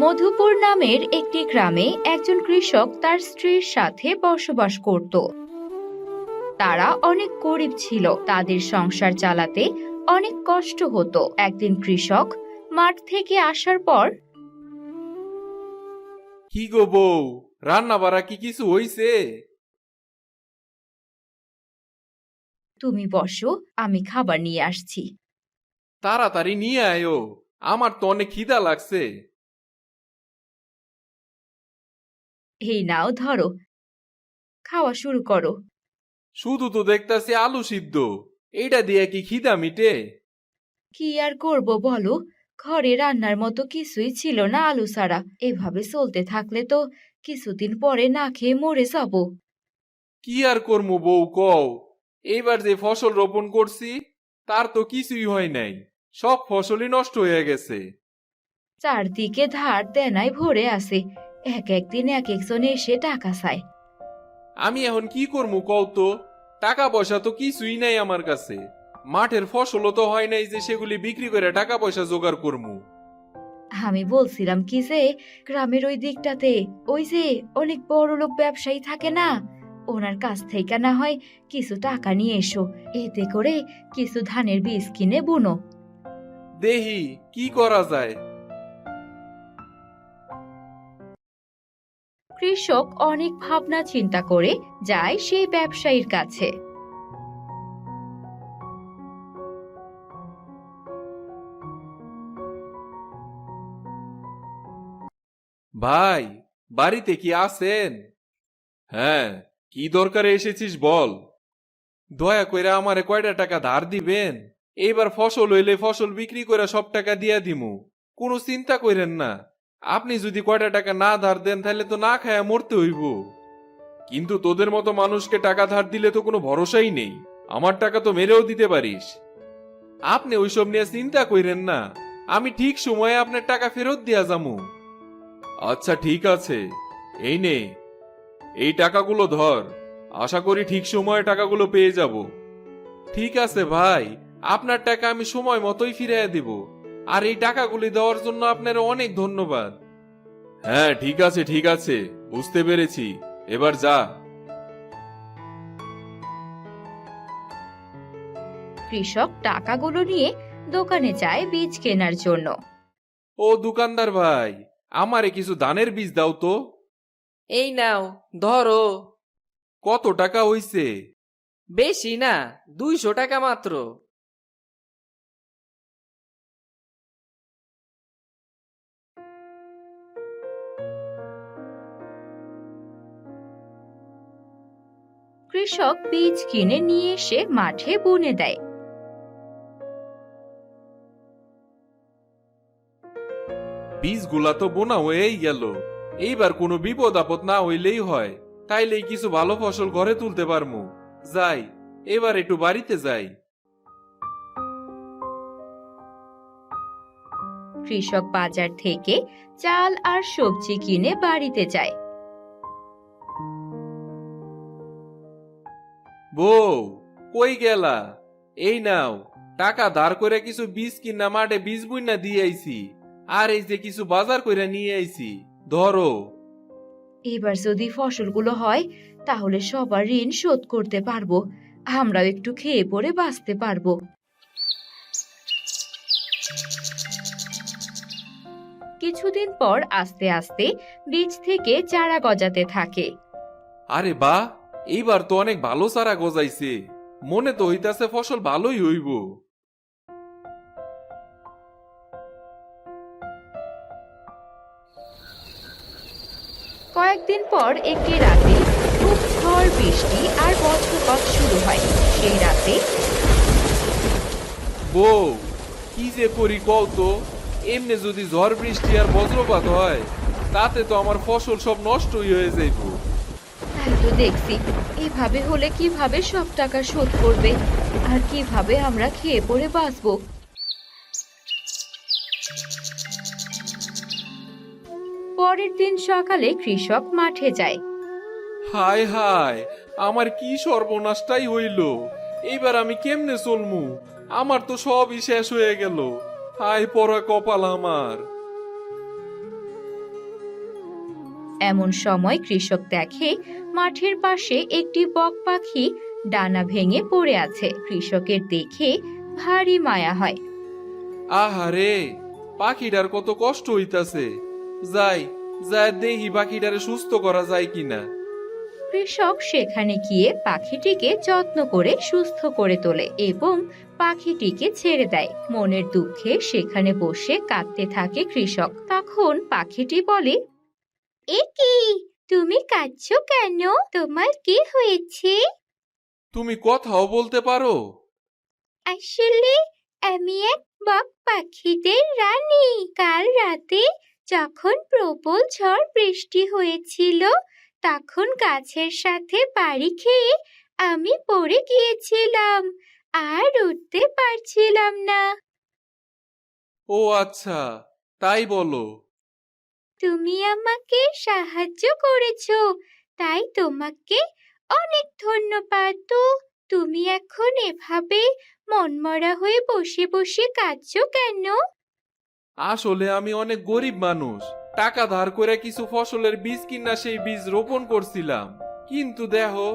মধুপুর নামের একটি গ্রামে একজন কৃষক তার স্ত্রীর সাথে বসবাস করত। তারা অনেক গরিব ছিল, তাদের সংসার চালাতে অনেক কষ্ট হতো। একদিন কৃষক মাঠ থেকে আসার পর, কি গো বউ, রান্না বাড়া কি কিছু হইছে? তুমি বসো, আমি খাবার নিয়ে আসছি। তাড়াতাড়ি নিয়ে আয়ো, আমার তো অনেক খিদা লাগছে। এই নাও ধরো, খাওয়া শুরু করো। শুধু তো দেখতাছি আলু সিদ্ধ, এইটা দিয়ে কি খিদা মিটে? কি আর করব বলো, ঘরে রান্নার মতো কিছুই ছিল না আলু ছাড়া। এভাবে চলতে থাকলে তো কিছুদিন পরে না খেয়ে মরে যাব। কি আর করমু বউ কও, এইবার যে ফসল রোপণ করছি তার তো কিছুই হয় নাই, সব ফসলই নষ্ট হয়ে গেছে। চারদিকে ধার দেনায় ভরে আছে, এক একদিন এক একজন এসে টাকা চায়। আমি এখন কি করমু কও তো, টাকা পয়সা তো কিছুই নাই আমার কাছে। মাঠের ফসলও তো হয় নাই যে সেগুলি বিক্রি করে টাকা পয়সা জোগাড় করমু। আমি বলছিলাম কি যে, গ্রামের ওই দিকটাতে ওই যে অনেক বড় লোক ব্যবসায়ী থাকে না, ওনার কাছ থেকে না হয় কিছু টাকা নিয়ে এসো, এতে করে কিছু ধানের বীজ কিনে বুনো। দেহি কি করা যায়। কৃষক অনেক ভাবনা চিন্তা করে যায় সেই ব্যবসায়ীর কাছে। ভাই, বাড়িতে কি আছেন? হ্যাঁ, কি দরকারে এসেছিস বল। দয়া কইরা আমারে কয়টা টাকা ধার দিবেন? এইবার ফসল হইলে ফসল বিক্রি করে সব টাকা দিয়া দিমু, কোনো চিন্তা কইরেন না। আপনি যদি কয়টা টাকা না ধার দেন তাহলে তো না খায়া মরতে হইব। কিন্তু তোদের মতো মানুষকে টাকা ধার দিলে তো কোনো ভরসাই নেই, আমার টাকা তো মেরেও দিতে পারিস। আপনি ওইসব নিয়ে চিন্তা কইরেন না, আমি ঠিক সময়ে আপনার টাকা ফেরত দিয়া যামু। আচ্ছা ঠিক আছে, এই নে, এই টাকাগুলো ধর, আশা করি ঠিক সময়ে টাকাগুলো পেয়ে যাব। ঠিক আছে ভাই, আপনার টাকা আমি সময় মতোই ফিরিয়ে দিব। আর এই টাকাগুলি দেওয়ার জন্য আপনার অনেক ধন্যবাদ। হ্যাঁ ঠিক আছে ঠিক আছে, বুঝতে পেরেছি, এবার যা। কৃষক টাকাগুলো নিয়ে দোকানে যায় বীজ কেনার জন্য। ও দোকানদার ভাই, আমারে কিছু ধানের বীজ দাও তো। এই নাও, ধরো। কত টাকা হইছে? বেশি না, 200 টাকা মাত্র। কৃষক বীজ কিনে নিয়ে এসে মাঠে বুনে দেয়। বীজগুলা তো বোনা হয়েই গেল, এইবার কোনো বিপদ আপদ না হইলেই হয়, তাইলেই কিছু ভালো ফসল ঘরে তুলতে পারমু। যাই, এবার একটু বাড়িতে যাই। কৃষক বাজার থেকে চাল আর সবজি কিনে বাড়িতে যায়। বউ, কই গেলা? এই নাও, টাকা ধার করে কিছু বীজ কিনা মাঠে বীজ বুইনা দিয়ে আইছি, আর এই যে কিছু বাজার কইরা নিয়ে আইছি, ধরো। এবার যদি ফসলগুলো হয় তাহলে সবার ঋণ শোধ করতে পারবো, আমরাও একটু খেয়ে পরে বাঁচতে পারবো। কিছুদিন পর আস্তে আস্তে বীজ থেকে চারা গজাতে থাকে। আরে বাহ, এইবার তো অনেক ভালো চারা গজাইছে, মনে তো হইতাছে ফসল ভালোই হইব। কয়েকদিন পর একটি রাতে খুব ঝড় বৃষ্টি আর বজ্রপাত শুরু হয়। সেই রাতে বউ, কি যে করি কও তো, এমনি যদি ঝড় বৃষ্টি আর বজ্রপাত হয় তাতে তো আমার ফসল সব নষ্টই হয়ে যাইব। তাই তো দেখছি, এভাবে হলে কিভাবে সব টাকা শোধ করবে, আর কিভাবে আমরা খেয়ে পরে বাঁচবো। পরের দিন সকালে কৃষক মাঠে যায়। হায় হায়, আমার কি সর্বনাশটাই হইল, এইবার আমি কেমনে চলমু? আমার তো সবই শেষ হয়ে গেল, হায় পড়া কপাল আমার। এমন সময় কৃষক দেখে মাঠের পাশে একটি বক পাখি ডানা ভেঙে পড়ে আছে। কৃষকের দেখে ভারী মায়া হয়। আহারে, পাখিটার কত কষ্ট হইতাছে। যাই যাই দেখি পাখিটারে সুস্থ করা যায় কিনা। কৃষক সেখানে গিয়ে পাখিটিকে যত্ন করে সুস্থ করে তোলে এবং পাখিটিকে ছেড়ে দেয়। মনের দুঃখে সেখানে বসে কাঁদতে থাকে কৃষক। তখন পাখিটি বলে, এ কি, তুমি কাঁদছো কেন? তোমার কি হয়েছে? তুমি কথাও বলতে পারো? আসলে আমি এক বক পাখিদের রানী। কাল রাতে যখন প্রবল ঝড় বৃষ্টি হয়েছিল, তখন গাছের সাথে বাড়ি খেয়ে আমি পড়ে গিয়েছিলাম, আর উঠতে পারছিলাম না। ও আচ্ছা, তাই বলো। তুমি আমাকে সাহায্য করেছো, তাই তোমাকে অনেক ধন্যবাদ। তো তুমি এখন এভাবে মনমরা হয়ে বসে বসে কাঁদছো কেন? আসলে আমি অনেক গরিব মানুষ। টাকা ধার করে কিছু ফসলের বীজ কিনা সেই বীজ রোপণ করছিলাম, কিন্তু দেখো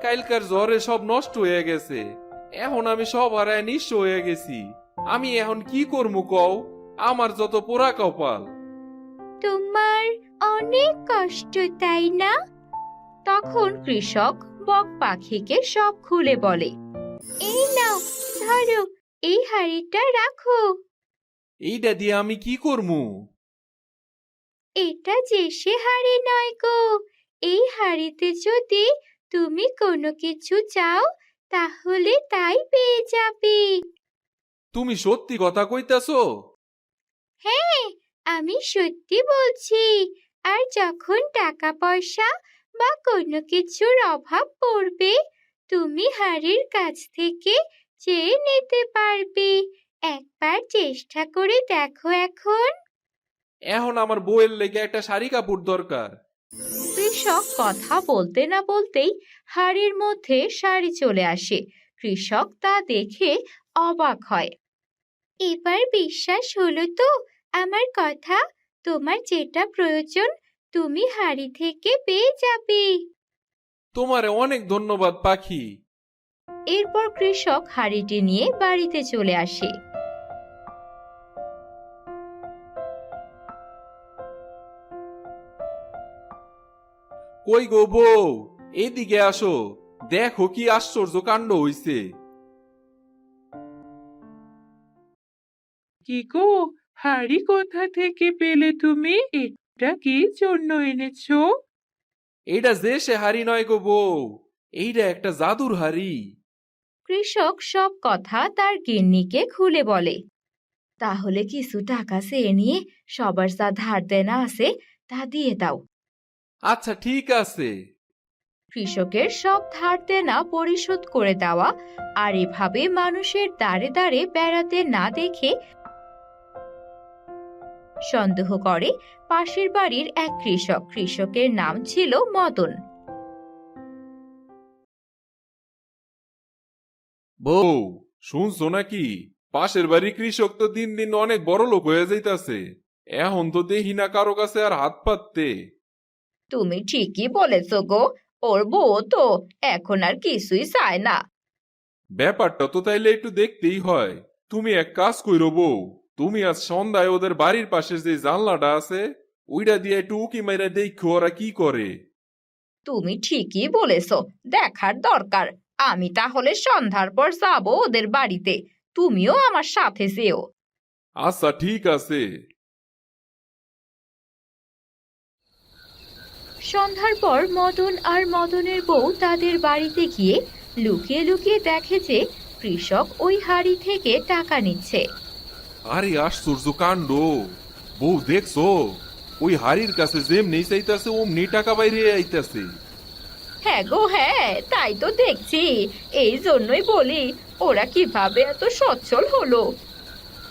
কালকার জ্বরে সব নষ্ট হয়ে গেছে। এখন আমি সব হারায় নিঃস্ব হয়ে গেছি। আমি এখন কি করবো কও? আমার যত পোড়া কপাল। তোমার অনেক কষ্ট, তাই না? তখন কৃষক বক পাখিকে সব খুলে বলে। এই নাও, ধরো, এই হাঁড়িটা রাখো। এইটা দিয়ে আমি কি করবো? এটা যে সে হাঁড়ি নয় গো। এই হাঁড়িতে যদি তুমি কোনো কিছু চাও, তাহলে তাই পেয়ে যাবে। তুমি সত্যি কথা কইতাছো? হ্যাঁ, আমি সত্যি বলছি। আর যখন টাকা পয়সা বা কোনো কিছুর অভাব পড়বে, তুমি হাড়ির কাছ থেকে চেয়ে নিতে পারবে। একবার চেষ্টা করে দেখো এখন। এখন আমার বউয়ের লেগে একটা শাড়ি কাপড় দরকার। কৃষক কথা বলতে না বলতেই হাড়ির মধ্যে শাড়ি চলে আসে। কৃষক তা দেখে অবাক হয়। এবার বিশ্বাস হলো তো আমার কথা? তোমার যেটা প্রয়োজন তুমি হাড়ি থেকে পেয়ে যাবে। তোমারে অনেক ধন্যবাদ পাখি। এরপর কৃষক হাড়িটি নিয়ে বাড়িতে চলে আসে। কই গো বউ, এদিকে আসো, দেখো কি আশ্চর্য কাণ্ড হইছে। কি গো, হাড়ি কোথা থেকে পেলে তুমি? এটা কি জন্য এনেছো? এইটা যে সে হাড়ি নয় গো বউ, এইটা একটা জাদুর হাড়ি। কৃষক সব কথা তার গিন্নিকে খুলে বলে। তাহলে কিছু টাকা চেয়ে নিয়ে সবার যা ধার দেনা আছে তা দিয়ে দাও। আচ্ছা ঠিক আছে। কৃষকের সব ধার দেনা পরিশোধ করে দেওয়া আর এভাবে মানুষের দ্বারে দ্বারে বেড়াতে না দেখে সন্দেহ করে পাশের বাড়ির এক কৃষক। কৃষকের নাম ছিল মদন। বউ, শুনছো নাকি? পাশের বাড়ি কৃষক তো দিন দিন অনেক বড় লোক হয়ে যাইতাছে। এখন তো দেখি না কারো কাছে আর হাত পাততে। তুমি ঠিকই বলেছ গো, ওর বউ তো এখন আর কিছুই চায় না। ব্যাপারটা তো তাইলে একটু দেখতেই হয়। তুমি এক কাজ কইরো বউ, তুমি আজ সন্ধ্যায় ওদের বাড়ির পাশে যে জানলাটা আছে ওইটা দিয়ে একটু উকি মাইরা দেখো ওরা কি করে। তুমি ঠিকই বলেছ, দেখার দরকার। আমি তাহলে সন্ধ্যার পর যাব ওদের বাড়িতে, তুমিও আমার সাথে যেও। আচ্ছা ঠিক আছে। সন্ধ্যার পর মদন আর মদনের বউ তাদের বাড়িতে গিয়ে লুকিয়ে লুকিয়ে দেখে যে কৃষক ওই হাড়ি থেকে টাকা নিচ্ছে। আরে আশ্চর্য কাণ্ড! বউ দেখছো, ওই হাড়ির কাছে যেমনি চাইতাছে অমনি টাকা বাইরে আইতাছে। হ্যাঁ গো হ্যাঁ, তাই তো দেখছি। এই জন্যই বলি ওরা কিভাবে এত সচ্ছল হলো।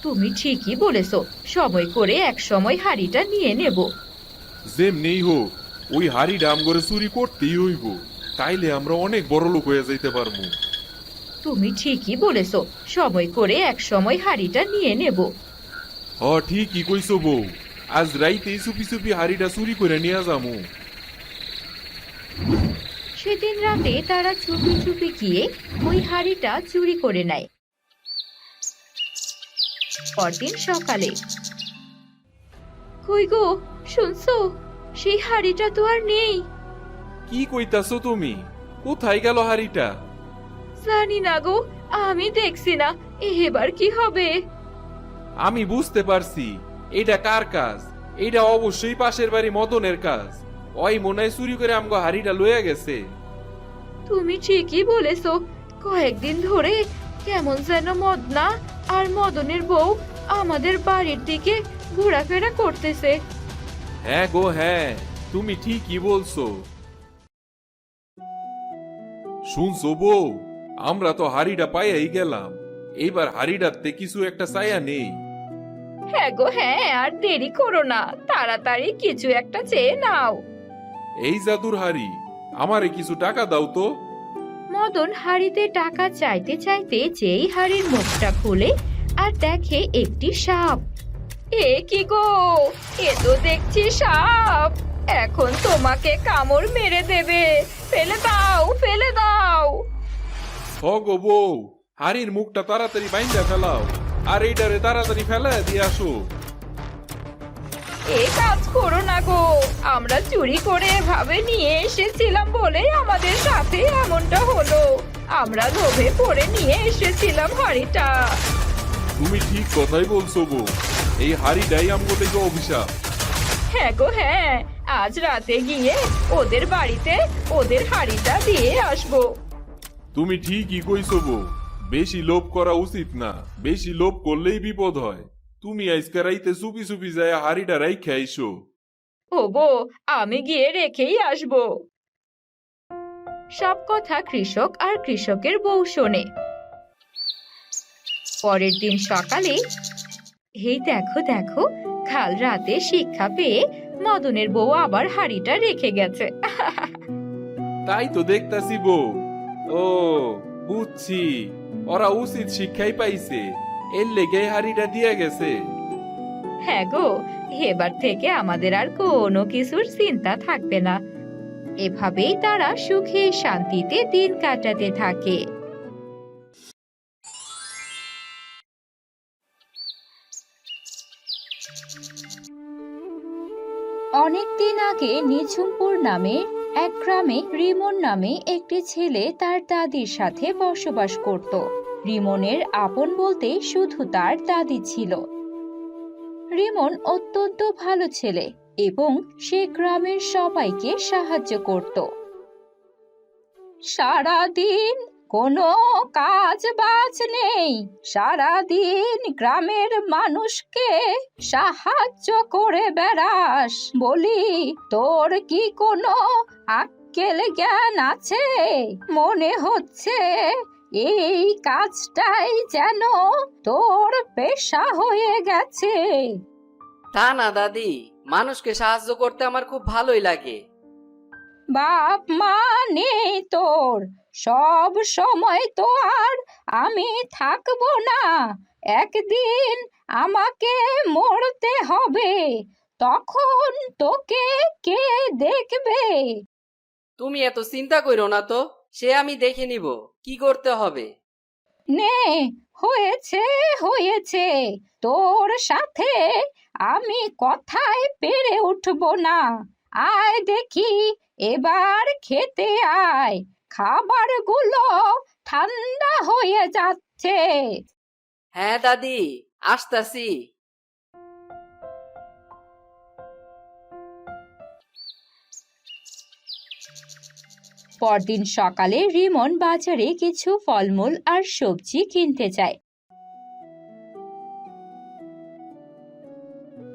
তুমি ঠিকই বলেছ, সময় করে এক সময় হাড়িটা নিয়ে নেব। যেমনি হোক ওই হাড়িটা আমগরে চুরি করতেই হইব, তাইলে আমরা অনেক বড় লোক হয়ে যাইতে পারবো। তুমি ঠিকই বলেছ, সময় করে এক সময় হাড়িটা নিয়ে নেব। হ ঠিকই কইছো বউ, আজ রাইতেই চুপি চুপি হাড়িটা চুরি করে নিয়ে যামু। সেদিন রাতে তারা চুপি চুপি গিয়ে ওই হাড়িটা চুরি করে নেয়। পরদিন সকালে, কই গো, শুনছো? সেই হাড়িটা তো আর নেই। কি কইতাছো তুমি? কোথায় গেল হাড়িটা? জানি না গো, আমি দেখছি না। এবার কি হবে? আমি বুঝতে পারছি এটা কার কাজ। এটা অবশ্যই পাশের বাড়ি মদনের কাজ। ওই মনে হয় চুরি করে আমগো হাড়িটা লইয়া গেছে। তুমি ঠিকই বলেছো। কয়েকদিন ধরে কেমন যেন মদনা আর মদনের বউ আমাদের বাড়ির দিকে ঘোরাফেরা করতেছে। হ্যাঁ গো হ্যাঁ, তুমি ঠিকই বলছো। শুনছো বউ, আমরা তো হাড়িটা পাইয়াই গেলাম। এইবার হাড়িটাতে কিছু একটা চায়া নেই। হ্যাঁ গো হ্যাঁ, আর দেরি করো না, তাড়াতাড়ি কিছু একটা চেয়ে নাও। এই জাদুর হাড়ি, আমারে কিছু টাকা দাও তো। মদন হাড়িতে টাকা চাইতে চাইতে যেই হাড়ির মুখটা খুলে আর দেখে একটি সাপ। এ কি গো, এ তো দেখছি সাপ। এখন তোমাকে কামড় মেরে দেবে। ফেলে দাও, ফেলে দাও। হ গো বউ, হাড়ির মুখটা তাড়াতাড়ি বাইন্দা ফেলাও, আর এইটারে তাড়াতাড়ি ফেলায় দিয়ে আসো। এ কাজ করো না গো, আমরা চুরি করে এভাবে নিয়ে এসেছিলাম বলেই আমাদের সাথে এমনটা হলো। আমরা লোভে পড়ে নিয়ে এসেছিলাম হাড়িটা। তুমি ঠিক কথাই বলছো বউ, এই হাড়িটাই আমগো থেকে অভিশাপ। হ্যাঁ গো হ্যাঁ, আজ রাতে গিয়ে ওদের বাড়িতে ওদের হাড়িটা দিয়ে আসবো। তুমি ঠিকই কইছো বউ, বেশি লোভ করা উচিত না। বেশি লোভ করলেই বিপদ হয়। তুমি আজকে রাইতে চুপি চুপি যায় হাড়িটা রাইখে আইসো। ও গো, আমি গিয়ে রেখেই আসবো। সব কথা কৃষক আর কৃষকের বউ শোনে। পরের দিন সকালে, এই দেখো দেখো, কাল রাতে শিক্ষা পেয়ে মদনের বউ আবার হাড়িটা রেখে গেছে। তাই তো দেখতাছি বউ। ও, বুঝছি, ওরা উচিত শিক্ষাই পাইছে, এর লেগে হাড়িটা দিয়ে গেছে। হ্যাঁ গো, এবার থেকে আমাদের আর কোনো কিছুর চিন্তা থাকবে না। এভাবেই তারা সুখে শান্তিতে দিন কাটাতে থাকে। অনেকদিন আগে নিঝুমপুর নামে এক গ্রামে রিমন নামে একটি ছেলে তার দাদির সাথে বসবাস করত। রিমনের আপন বলতে শুধু তার দাদি ছিল। রিমন অত্যন্ত ভালো ছেলে এবং সে গ্রামের সবাইকে সাহায্য করত। সারাদিন কোনো কাজ বাজ নেই, সারাদিন গ্রামের মানুষকে সাহায্য করে বেড়াস। বলি, তোর কি কোনো আক্কেল জ্ঞান আছে? মনে হচ্ছে এই কাজটাই যেন তোর পেশা হয়ে গেছে। তা না দাদি, মানুষকে সাহায্য করতে আমার খুব ভালোই লাগে। বাপ মা নেই তোর, সব সময় তো আর আমি থাকবো না। একদিন আমাকে মরতে হবে, তখন তোকে কে দেখবে? তুমি এত চিন্তা করো না তো, সে আমি দেখে নিব কি করতে হবে। নে, হয়েছে হয়েছে, তোর সাথে আমি কথায় পেরে উঠবো না। আয় দেখি, এবার খেতে আয়, খাবারগুলো ঠান্ডা হয়ে যাচ্ছে। হ্যাঁ দাদি, আসতাছি। পরদিন সকালে রিমন বাজারে কিছু ফলমূল আর সবজি কিনতে যায়।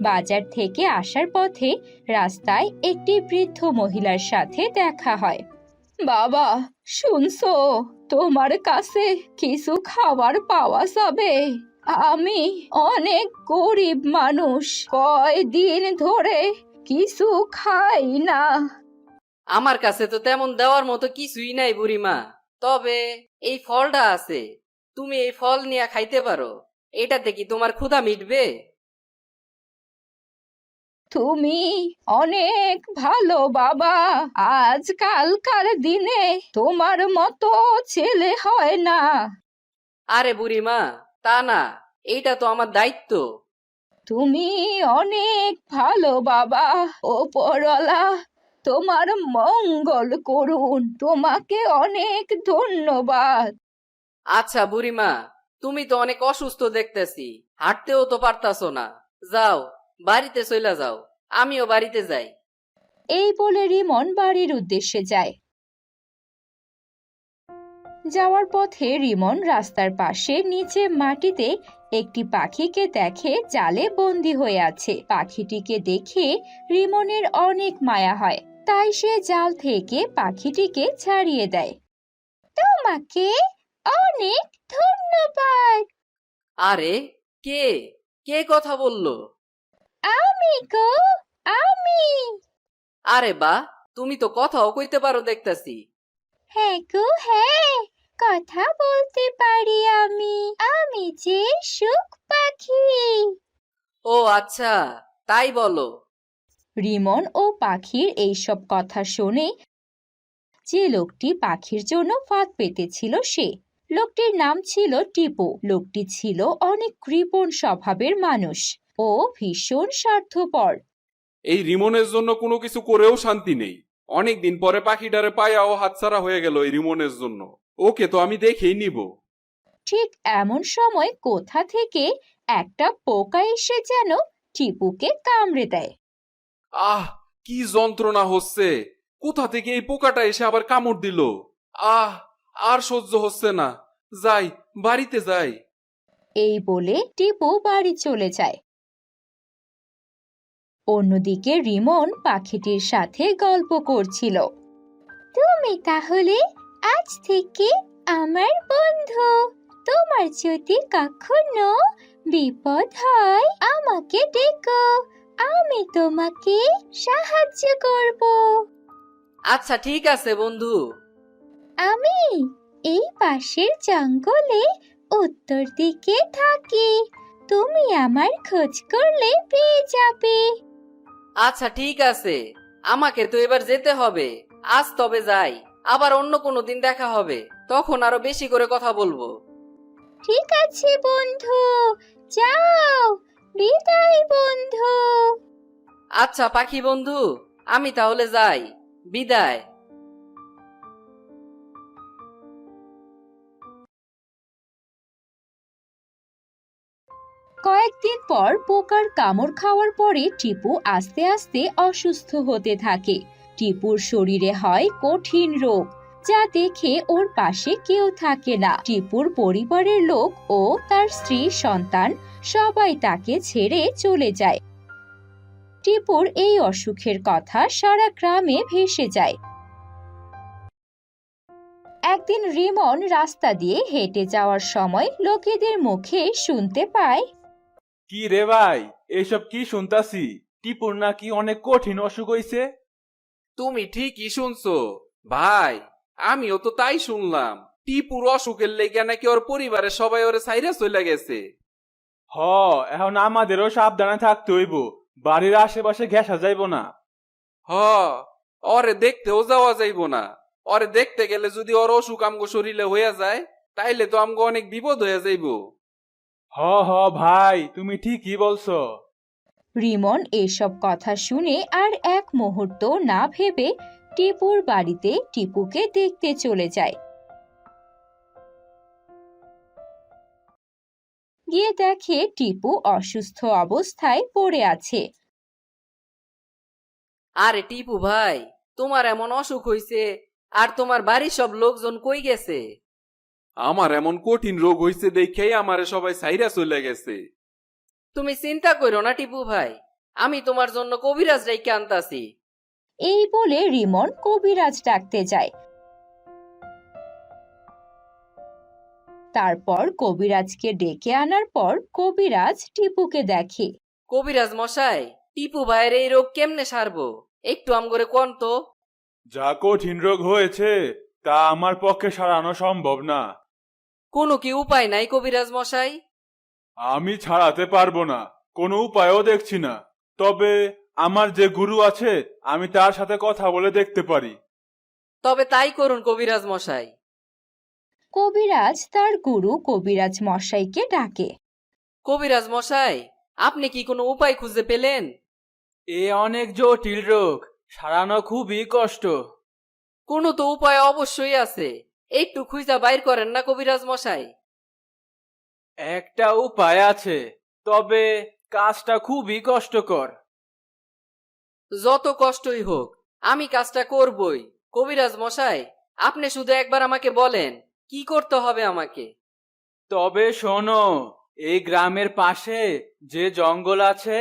বাজার থেকে আসার পথে রাস্তায় একটি বৃদ্ধ মহিলার সাথে দেখা হয়। বাবা, শুনছো? তোমার কাছে কিছু খাবার পাওয়া যাবে? আমি অনেক গরিব মানুষ, কয়দিন ধরে কিছু খাই না। আমার কাছে তো তেমন দেওয়ার মতো কিছুই নাই বুড়িমা, তবে এই ফলটা আছে, তুমি এই ফল নিয়ে খাইতে পারো। এটাতে কি তোমার ক্ষুধা মিটবে? তুমি অনেক ভালো বাবা। আজকালকার দিনে তোমার মতো ছেলে হয় না। আরে বুড়িমা, তা না, এইটা তো আমার দায়িত্ব। তুমি অনেক ভালো বাবা। ওপরওয়ালা তোমার মঙ্গল করুন। তোমাকে অনেক ধন্যবাদ। আচ্ছা বুড়িমা, তুমি তো অনেক অসুস্থ দেখতেছি, হাঁটতেও তো পারতাছো না। যাও, বাড়িতে চলে যাও, আমিও বাড়িতে যাই। এই বলে রিমন বাড়ির উদ্দেশ্যে যায়। যাওয়ার পথে রিমন রাস্তার পাশে নিচে মাটিতে একটি পাখিকে দেখে জালে বন্দি হয়ে আছে। পাখিটিকে দেখে রিমনের অনেক মায়া হয়, তাই সে জাল থেকে পাখিটিকে ছাড়িয়ে দেয়। তোমাকে অনেক ধন্যবাদ। আরে, কে কে কথা বললো? আমি গো, আমি। আরে বা, তুমি তো কথাও কইতে পারো দেখতাছি। হ্যাঁ গো হ্যাঁ, কথা বলতে পারি আমি। আমি যে সুখ পাখি। ও আচ্ছা, তাই বলো। রিমন ও পাখির এইসব কথা শুনে যে লোকটি পাখির জন্য ফাঁদ পেতেছিল সে লোকটির নাম ছিল টিপু। লোকটি ছিল অনেক কৃপণ স্বভাবের মানুষ ও ভীষণ স্বার্থপর। এই রিমনের জন্য কোনো কিছু করেও শান্তি নেই। অনেক দিন পরে পাখিটারে পায়াও হাতছাড়া হয়ে গেল এই রিমনের জন্য। ওকে তো আমি দেখেই নিব। ঠিক এমন সময় কোথা থেকে একটা পোকা এসে যেন টিপুকে কামড়ে দেয়। আহ, কি যন্ত্রণা হচ্ছে! কোথা থেকে এই পোকাটা এসে আবার কামড় দিল! আহ, আর সহ্য হচ্ছে না। যাই, বাড়িতে যাই। এই বলে টিপু বাড়ি চলে যায়। অন্যদিকে রিমন পাখিটির সাথে গল্প করছিল। তুমি তাহলে আজ থেকে আমার বন্ধু। তোমার যদি কখনো বিপদ হয় আমাকে ডেকো, আমি তোমাকে সাহায্য করব। আচ্ছা ঠিক আছে বন্ধু। আমি এই পাশের জঙ্গলে উত্তর দিকে থাকি। তুমি আমার খোঁজ করলে পেয়ে যাবে। আচ্ছা ঠিক আছে, আমাকে তো এবার যেতে হবে। আজ তবে যাই, আবার অন্য কোনো দিন দেখা হবে, তখন আরো বেশি করে কথা বলবো। ঠিক আছে বন্ধু, যাও। বিদায় বন্ধু। আচ্ছা পাখি বন্ধু, আমি তাহলে যাই, বিদায়। কয়েকদিন পর পোকার কামড় খাওয়ার পরে টিপু আস্তে আস্তে অসুস্থ হতে থাকে। টিপুর শরীরে হয় কঠিন রোগ, যা দেখে ওর পাশে কেউ থাকে না। টিপুর পরিবারের লোক ও তার স্ত্রী সন্তান সবাই তাকে ছেড়ে চলে যায়। টিপুর এই অসুখের কথা সারা গ্রামে ভেসে যায়। একদিন রিমন রাস্তা দিয়ে হেঁটে যাওয়ার সময় লোকেদের মুখে শুনতে পায়, কি রে ভাই, এসব কি শুনতাছি? টিপুর নাকি অনেক কঠিন অসুখ হইছে। তুমি ঠিকই শুনছো ভাই, আমিও তো তাই শুনলাম। টিপুর অসুখের লেগে নাকি ওর পরিবারের সবাই ওরে সাইরা চলে গেছে। হ, এখন আমাদেরও সাবধানে থাকতে হইব, বাড়ির আশেপাশে ঘেঁষা যাইব না। হ, ওরে দেখতেও যাওয়া যাইব না। ওরে দেখতে গেলে যদি ওর অসুখ আমগো শরীরে হইয়া যায়, তাইলে তো আমগো অনেক বিপদ হইয়া যাইব। হ হ ভাই, তুমি ঠিকই বলছো। রিমন এসব কথা শুনে আর এক মুহূর্ত না ভেবে টিপুর বাড়িতে টিপুকে দেখতে চলে যায়। গিয়ে দেখে টিপু অসুস্থ অবস্থায় পড়ে আছে। আরে টিপু ভাই, তোমার এমন অসুখ হইছে, আর তোমার বাড়ির সব লোকজন কই গেছে? আমার এমন কঠিন রোগ হইছে দেখেই আমারে সবাই সাইরা চলে গেছে। তুমি চিন্তা করো না টিপু ভাই, আমি তোমার জন্য কবিরাজ রাইকে আনতাছি। এই বলে রিমন কবিরাজ ডাকতে যায়। তারপর কবিরাজকে ডেকে আনার পর কবিরাজ টিপুকে দেখে। কবিরাজ মশাই, টিপু ভাইয়ের এই রোগ কেমনে সারবো, একটু আমগরে কোন তো। যা কঠিন রোগ হয়েছে তা আমার পক্ষে সারানো সম্ভব না। কোনো কি উপায় নাই কবিরাজ মশাই? আমি ছাড়াতে পারবো না, কোনো উপায়ও দেখছি না। তবে আমার যে গুরু আছে আমি তার সাথে কথা বলে দেখতে পারি। তবে তাই করুন কবিরাজ মশাই। কবিরাজ তার গুরু কবিরাজ মশাইকে ডাকে। কবিরাজ মশাই, আপনি কি কোনো উপায় খুঁজে পেলেন? এ অনেক জটিল রোগ, সারানো খুবই কষ্ট। কোনো তো উপায় অবশ্যই আছে, একটু খুঁজা বাইর করেন না কবিরাজ মশাই। একটা উপায় আছে, তবে কাজটা খুবই কষ্টকর। যত কষ্টই হোক আমি কাজটা করবই। কবিরাজ মশাই, আপনি শুধু একবার আমাকে বলেন কি করতে হবে আমাকে। তবে শোনো, এই গ্রামের পাশে যে জঙ্গল আছে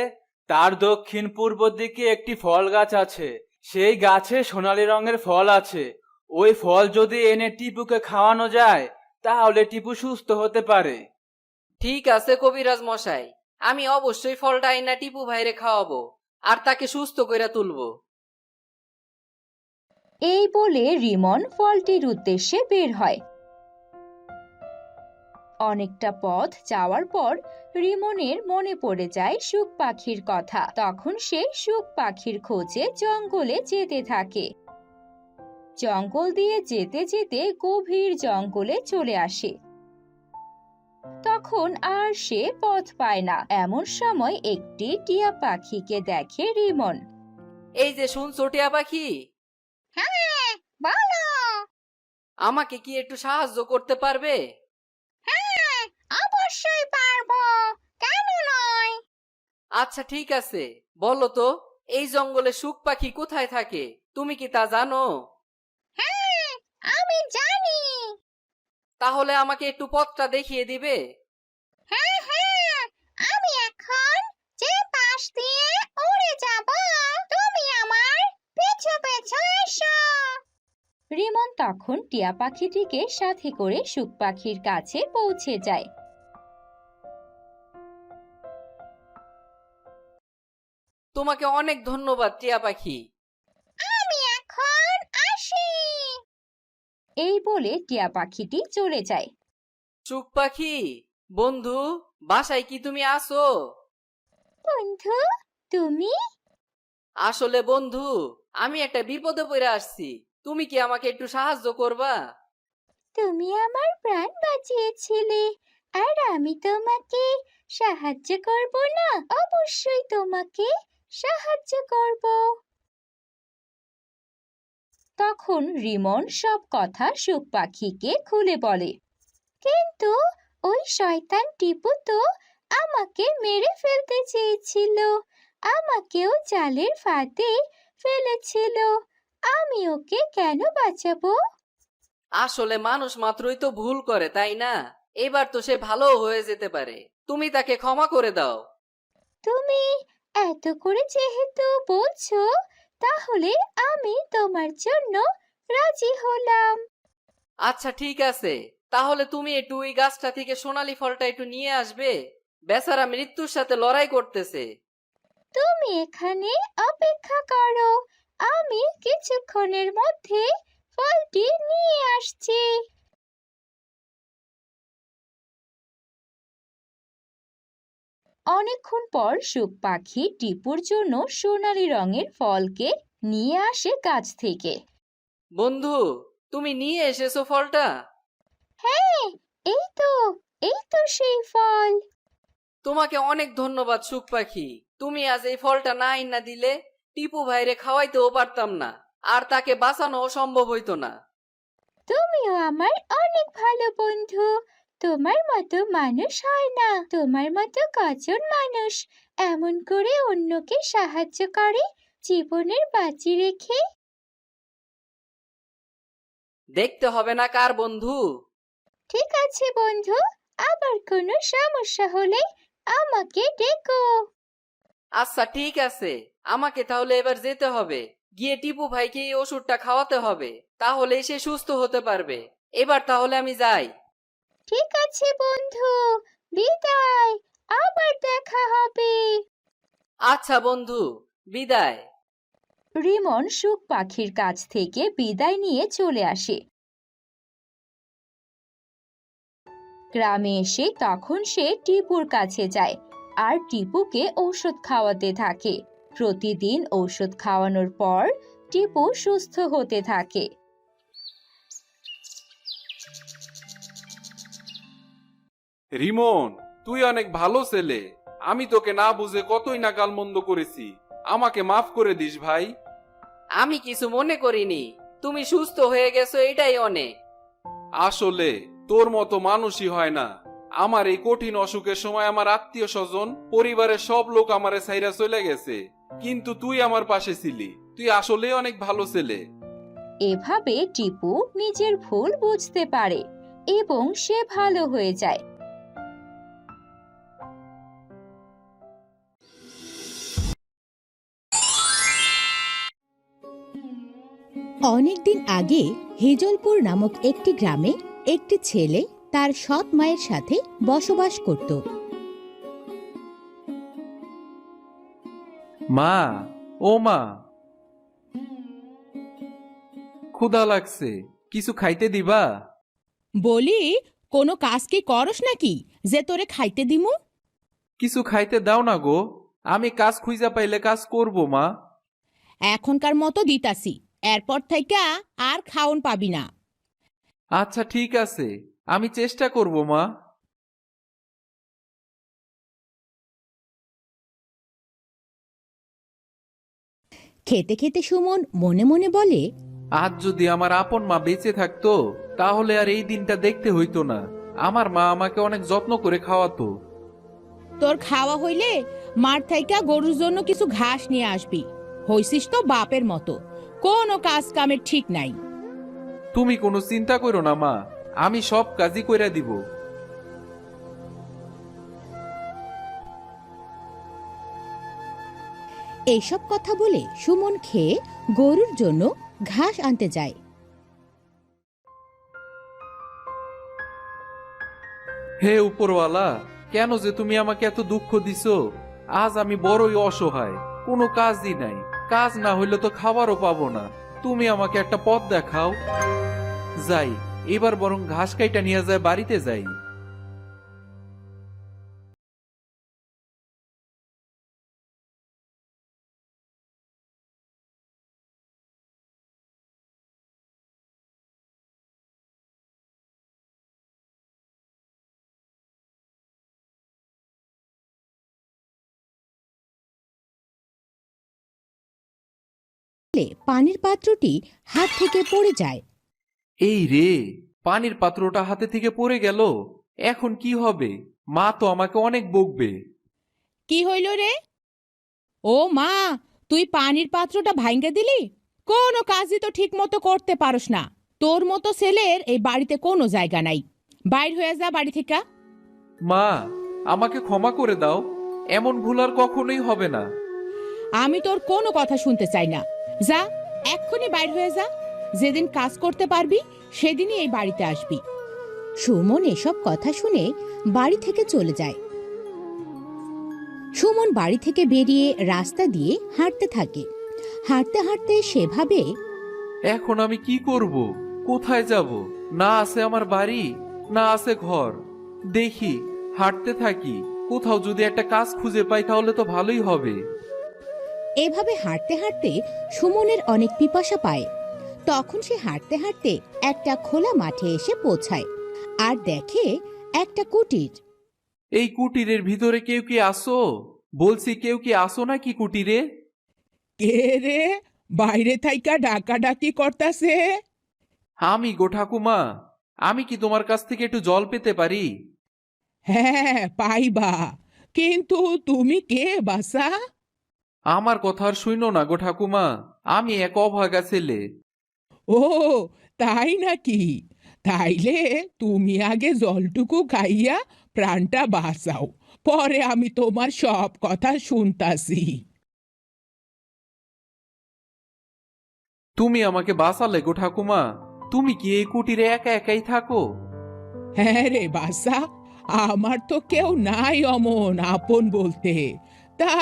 তার দক্ষিণ পূর্ব দিকে একটি ফল গাছ আছে। সেই গাছে সোনালী রঙের ফল আছে। ওই ফল যদি এনে টিপুকে খাওয়ানো যায় তাহলে টিপু সুস্থ হতে পারে। ঠিক আছে কবিরাজ মশাই, আমি অবশ্যই ফলটা আইনা টিপু ভাইরে খাওয়াবো আর তাকে সুস্থ কইরা তুলবো। এই বলে রিমন ফলটির উদ্দেশ্যে বের হয়। অনেকটা পথ যাওয়ার পর রিমনের মনে পড়ে যায় সুখ পাখির কথা। তখন সে সুখ পাখির খোঁজে জঙ্গলে যেতে থাকে। জঙ্গল দিয়ে যেতে যেতে গভীর জঙ্গলে চলে আসে। তখন আর সে পথ পায় না। এমন সময় একটি টিয়া পাখিকে দেখে রিমন। এই যে শুনছো টিয়া পাখি, হ্যাঁ, বলো। আমাকে কি একটু সাহায্য করতে পারবে? হ্যাঁ, অবশ্যই পারবো, কেন নয়। আচ্ছা ঠিক আছে, বলো তো এই জঙ্গলে সুখ পাখি কোথায় থাকে, তুমি কি তা জানো? হ্যাঁ, আমি জানি। তাহলে আমাকে একটু পথটা দেখিয়ে দিবে? হ্যাঁ হ্যাঁ, আমি এখন যে পাশ দিয়ে উড়ে যাব, তুমি আমার পিছু পিছু এসো। রিমন তখন টিয়া পাখিটিকে সাথে করে সুখ পাখির কাছে পৌঁছে যায়। তোমাকে অনেক ধন্যবাদ টিয়া পাখি। আমি এখন আসি। এই বলে টিয়া পাখিটি চলে যায়। সুখ পাখি, বন্ধু, বাসায় কি তুমি আসো? বন্ধু, তুমি? আসলে বন্ধু, আমি একটা বিপদে পড়ে আসছি, তুমি কি আমাকে একটু সাহায্য করবা? তুমি আমার প্রাণ বাঁচিয়েছিলে, আর আমি তোমাকে সাহায্য করব না? অবশ্যই তোমাকে সাহায্য করব। তখন রিমন সব কথা সুখ পাখিকে খুলে বলে। কিন্তু ওই শয়তান টিপু তো আমাকে মেরে ফেলতে চেয়েছিল, আমাকেও জালের ফাঁদে ফেলেছিল। আমি ওকে কেন বাঁচাবো? আসলে মানুষ মাত্রই তো ভুল করে, তাই না? এবার তো সে ভালো হয়ে যেতে পারে, তুমি তাকে ক্ষমা করে দাও। তুমি এত করে যেহেতু বলছো, তাহলে আমি তোমার জন্য রাজি হলাম। আচ্ছা ঠিক আছে, তাহলে তুমি একটু ওই গাছটা থেকে সোনালী ফলটা একটু নিয়ে আসবে। বেচারা মৃত্যুর সাথে লড়াই করতেছে। তুমি এখানে অপেক্ষা করো, আমি কিছুক্ষণের মধ্যে ফলটি নিয়ে আসছি। অনেকক্ষণ পর সুখ পাখি টিপুর জন্য সোনালী রঙের ফলকে নিয়ে আসে গাছ থেকে। বন্ধু, তুমি নিয়ে এসেছো ফলটা? হ্যাঁ, এই তো সেই ফল। তোমাকে অনেক ধন্যবাদ সুখ পাখি। তুমি আজ এই ফলটা না আইনা দিলে টিপু ভাইরে খাওয়াইতেও পারতাম না, আর তাকে বাঁচানোও সম্ভব হইতো না। তুমিও আমার অনেক ভালো বন্ধু। তোমার মতো মানুষ হয় না। তোমার মতো কজন মানুষ এমন করে অন্যকে সাহায্য করে জীবনের বাজি রেখে? দেখতে হবে না কার বন্ধু। ঠিক আছে বন্ধু, আবার কোনো সমস্যা হলে আমাকে ডেকো। আচ্ছা ঠিক আছে, আমাকে তাহলে এবার যেতে হবে, গিয়ে টিপু ভাইকে এই ওষুধটা খাওয়াতে হবে, তাহলে সে সুস্থ হতে পারবে। এবার তাহলে আমি যাই। ঠিক আছে বন্ধু, বিদায়, আবার দেখা হবে। আচ্ছা বন্ধু, বিদায়। রিমন সুখ পাখির কাছ থেকে বিদায় নিয়ে চলে আসে। গ্রামে এসে তখন সে টিপুর কাছে যায় আর টিপুকে ঔষধ খাওয়াতে থাকে। প্রতিদিন ঔষধ খাওয়ানোর পর টিপু সুস্থ হতে থাকে। রিমন, তুই অনেক ভালো ছেলে। আমি তোকে না বুঝে কতই না গালমন্দ করেছি। আমাকে মাফ করে দিস ভাই। আমি কিছু মনে করিনি, তুমি সুস্থ হয়ে গেছো এটাই অনেক। আসলে তোর মতো মানুষই হয় না। আমার এই কঠিন অসুখের সময় আমার আত্মীয় স্বজন, পরিবারের সব লোক আমারে ছাইরা চলে গেছে, কিন্তু তুই আমার পাশে ছিলি। তুই আসলে অনেক ভালো ছেলে। এভাবে টিপু নিজের ভুল বুঝতে পারে এবং সে ভালো হয়ে যায়। অনেকদিন আগে হেজলপুর নামক একটি গ্রামে একটি ছেলে তার সৎ মায়ের সাথে বসবাস করত। মা, ও মা, ক্ষুধা লাগছে, কিছু খাইতে দিবা? বলি, কোনো কাজ কি করস নাকি যে তোরে খাইতে দিমু? কিছু খাইতে দাও না গো, আমি কাজ খুঁজা পাইলে কাজ করব মা। এখনকার মতো দিতাছি, এরপর থেকে আর খাওন পাবি না। আচ্ছা ঠিক আছে, আমি চেষ্টা করব মা। খেতে খেতে সুমন মনে মনে বলে, আজ যদি আমার আপন মা বেঁচে থাকতো তাহলে আর এই দিনটা দেখতে হইতো না। আমার মা আমাকে অনেক যত্ন করে খাওয়াতো। তোর খাওয়া হইলে মাঠ থাইকা গরুর জন্য কিছু ঘাস নিয়ে আসবি। হইছিস তো বাপের মতো, কোনো কাজ কামের ঠিক নাই। তুমি কোনো চিন্তা করো না মা, আমি সব কাজই কইরা দিব। এইসব কথা বলে সুমন খেয়ে গরুর জন্য ঘাস আনতে যায়। হে উপরওয়ালা, কেন যে তুমি আমাকে এত দুঃখ দিছো? আজ আমি বড়ই অসহায়, কোনো কাজই নাই। কাজ না হইলে তো খাবারও পাবো না। তুমি আমাকে একটা পথ দেখাও। যাই, এবার বরং ঘাস কাইটা নিয়ে যায় বাড়িতে যাই। পানির পাত্রটি হাত থেকে পড়ে যায়। এই রে, পানির পাত্রটা হাতে থেকে পড়ে গেল। এখন কি হবে? মা তো আমাকে অনেক বকবে। কি হইল রে? ও মা, তুই পানির পাত্রটা ভাঙ্গে দিলি? কোনো কাজই তো ঠিক মতো করতে পারস না। তোর মতো ছেলের এই বাড়িতে কোনো জায়গা নাই। বাইর হয়ে যা বাড়ি থেকে। মা, আমাকে ক্ষমা করে দাও। এমন ভুল আর কখনোই হবে না। আমি তোর কোনো কথা শুনতে চাই না। যা, এক্ষুনি বাইর হয়ে যা। যেদিন কাজ করতে পারবি সেদিনই এই বাড়িতে আসবি। সুমন এসব কথা শুনে বাড়ি থেকে চলে যায়। সুমন বাড়ি থেকে বেরিয়ে রাস্তা দিয়ে হাঁটতে থাকে। হাঁটতে হাঁটতে সে ভাবে, এখন আমি কি করব? কোথায় যাব? না আছে আমার বাড়ি, না আছে ঘর। দেখি, হাঁটতে থাকি। কোথাও যদি একটা কাজ খুঁজে পাই তাহলে তো ভালোই হবে। এভাবে হাঁটতে হাঁটতে সুমনের অনেক পিপাসা পায়। তখন সে হাঁটতে হাঁটতে একটা খোলা মাঠে এসে পৌঁছায় আর দেখে একটা কুটির। এই কুটিরের ভিতরে কেউ কি আসো? বলছি, কেউ কি আসো নাকি কুটিরে? কে রে, বাইরে থাইকা ডাকাডাকি করতাছে? আমি গো ঠাকুমা, আমি কি তোমার কাছ থেকে একটু জল পেতে পারি? হ্যাঁ, পাইবা, কিন্তু তুমি কে বাসা? আমার কথা আর শুইনো না গো ঠাকুমা, আমি এক অভাগা ছেলে। ও, তাই নাকি? তাইলে তুমি আগে জলটুকু খাইয়া প্রাণটা বাঁচাও, পরে আমি তোমার সব কথা শুনতাছি। তুমি আমাকে বাঁচালে গো ঠাকুমা। তুমি কি এই কুটিরে একা একাই থাকো? হ্যাঁ রে বাসা, আমার তো কেউ নাই অমন আপন বলতে। তা